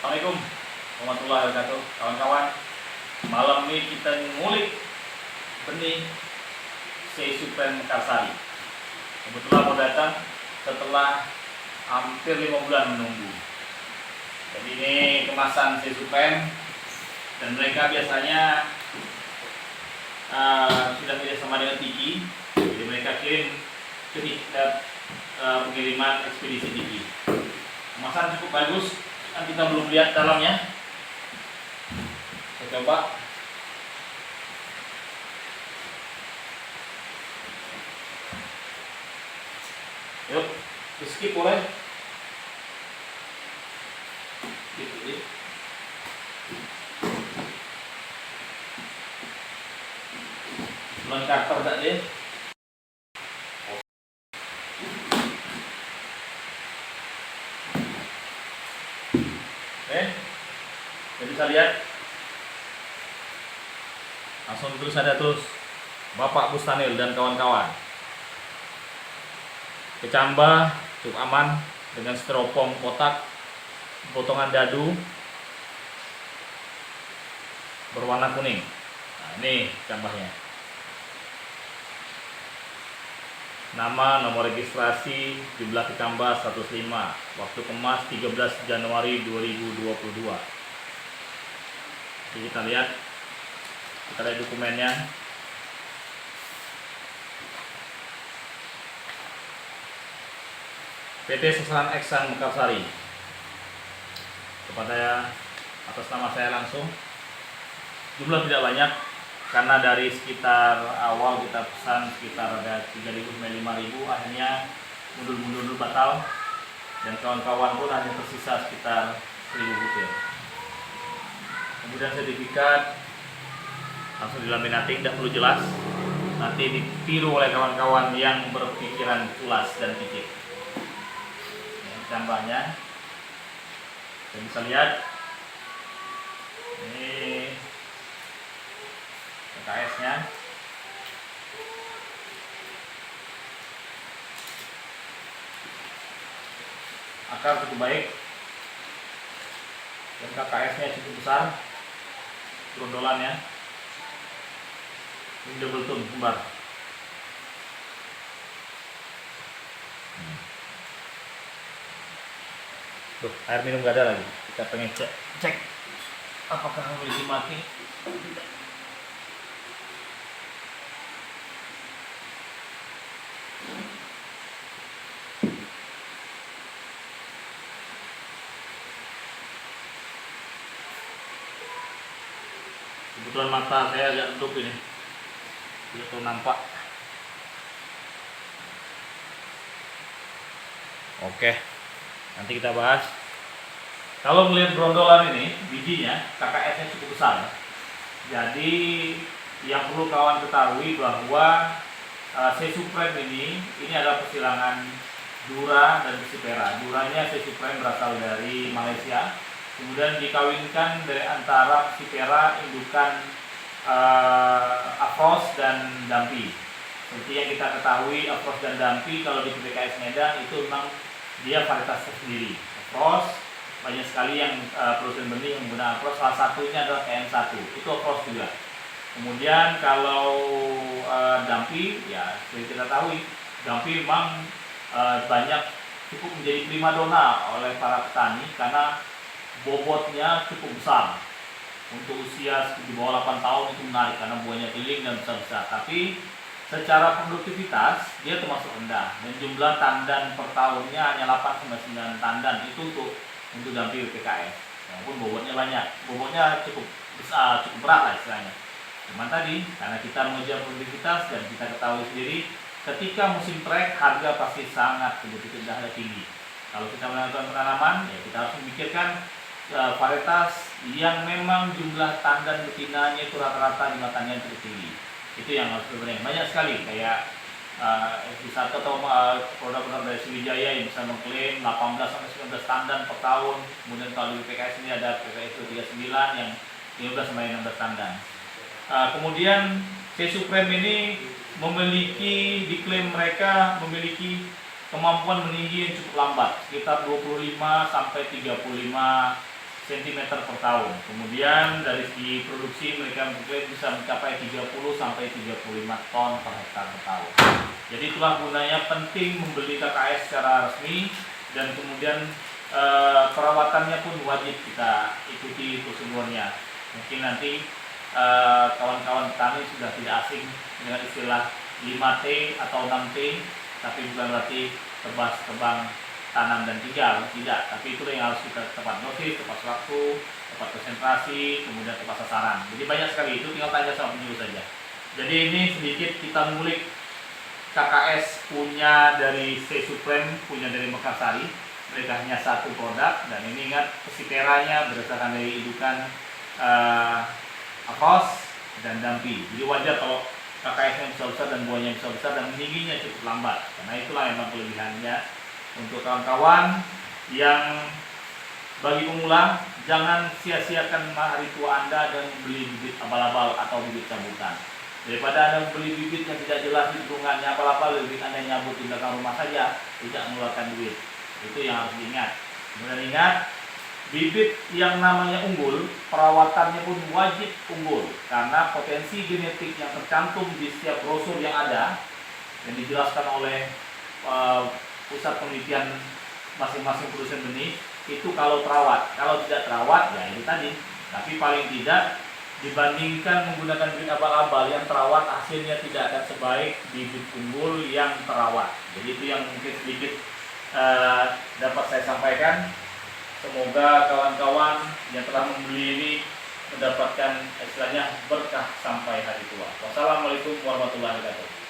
Assalamualaikum warahmatullahi wabarakatuh, kawan-kawan. Malam ini kita ngulik benih C. Supreme Mekarsari. Kebetulan mau datang setelah hampir 5 bulan menunggu. Jadi ini kemasan C. Supreme, dan mereka biasanya sudah kerjasama dengan Tiki. Jadi mereka kirim ke pengiriman ekspedisi Tiki. Kemasan cukup bagus. Kita belum lihat dalamnya. Saya coba. Yuk, di skip boleh. Gitu. Bulan karter tak deh. Oke, jadi bisa lihat langsung tulis ada terus Bapak Bustanil dan kawan-kawan. Kecambah cukup aman dengan styrofoam kotak potongan dadu berwarna kuning. Nah, ini kecambahnya. Nama, nomor registrasi, jumlah kecambah 105, waktu kemas 13 Januari 2022. Jadi kita lihat dokumennya. PT Sasaran Eksan Mekarsari. Kepada atas nama saya langsung. Jumlah tidak banyak, karena dari sekitar awal kita pesan sekitar ada 3.000-5.000, akhirnya mundur batal, dan kawan-kawan pun hanya tersisa sekitar 1.000 butir. Kemudian sertifikat langsung dilaminating, tidak perlu jelas, nanti ditiru oleh kawan-kawan yang berpikiran culas dan picik. Tambahnya kita bisa lihat ini PKS-nya. Akar cukup baik dan KKS-nya cukup besar. Grondolannya ini double tone kembar. Tuh, air minum gak ada lagi. Kita pengen cek apakah memiliki mati. Kebetulan mata saya agak redup ini, tidak tahu nampak. Oke, nanti kita bahas. Kalau melihat grondolan ini, bijinya KKS-nya cukup besar. Jadi yang perlu kawan ketahui bahwa C. Supreme ini adalah persilangan Dura dan Persipera. Duranya C. Supreme berasal dari Malaysia. Kemudian dikawinkan dari antara Persipera indukan Afros dan Dampi. Seperti yang kita ketahui, Afros dan Dampi kalau di PPKS Medan itu memang dia varietas tersendiri. Afros banyak sekali yang produsen benih yang menggunakan Afros, salah satunya adalah KM1, itu Afros juga. Kemudian kalau Dampi, ya seperti kita tahu, Dampi memang banyak cukup menjadi primadona oleh para petani karena bobotnya cukup besar. Untuk usia di bawah 8 tahun itu menarik karena buahnya keliling dan besar-besar. Tapi secara produktivitas dia termasuk rendah, dan jumlah tandan per tahunnya hanya 8-9 tandan. Itu untuk Dampi PKS. Walaupun bobotnya banyak, bobotnya cukup besar, cukup berat lah istilahnya. Cuman tadi karena kita mengejar produktivitas, dan kita ketahui sendiri ketika musim trek harga pasti sangat begitu tinggi. Kalau kita melakukan penanaman, ya kita harus memikirkan varietas yang memang jumlah tandan betinanya itu rata-rata di tandan cukup tinggi. Itu yang harus diperhatikan. Banyak sekali kayak bisa atau produk-produk dari Sriwijaya yang bisa mengklaim 18-19 tandan per tahun. Kemudian kalau di PKS ini ada PKS 39 yang 15-16 tandan. Kemudian C. Supreme ini diklaim mereka memiliki kemampuan meninggi yang cukup lambat, sekitar 25 sampai 35 cm per tahun. Kemudian dari segi produksi mereka mengklaim bisa mencapai 30 sampai 35 ton per hektar per tahun. Jadi itulah gunanya penting membeli KKS secara resmi, dan kemudian perawatannya pun wajib kita ikuti prosedurnya. Mungkin nanti kawan-kawan petani sudah tidak asing dengan istilah 5T atau 6T, tapi bukan berarti tebas, tebang, tanam dan tinggal, tidak. Tapi itu yang harus kita tepat dosis, tepat waktu, tepat konsentrasi, kemudian tepat sasaran. Jadi banyak sekali, itu tinggal tanya sama penyuluh saja. Jadi ini sedikit kita ngulik KKS punya dari C-Supreme, punya dari Mekarsari. Mereka hanya satu produk, dan ini ingat pesiteranya berdasarkan dari indukan Afros dan Dampi. Jadi wajar kalau KKS-nya besar-besar dan buahnya besar-besar dan meningginya cukup lambat, karena itulah memang kelebihannya. Untuk kawan-kawan yang bagi pemula, jangan sia-siakan hari tua Anda dan membeli bibit abal-abal atau bibit cabutan. Daripada Anda membeli bibit yang tidak jelas di lingkungannya abal-abal, lebih Anda nyabut di belakang rumah saja, tidak mengeluarkan duit. Itu yang harus diingat. Kemudian ingat, bibit yang namanya unggul, perawatannya pun wajib unggul, karena potensi genetik yang tercantum di setiap brosur yang ada yang dijelaskan oleh pusat penelitian masing-masing produsen benih itu kalau terawat. Kalau tidak terawat ya itu tadi. Tapi paling tidak dibandingkan menggunakan bibit abal-abal yang terawat, hasilnya tidak akan sebaik bibit unggul yang terawat. Jadi itu yang mungkin sedikit dapat saya sampaikan. Semoga kawan-kawan yang telah membeli ini mendapatkan istilahnya berkah sampai hari tua. Wassalamualaikum warahmatullahi wabarakatuh.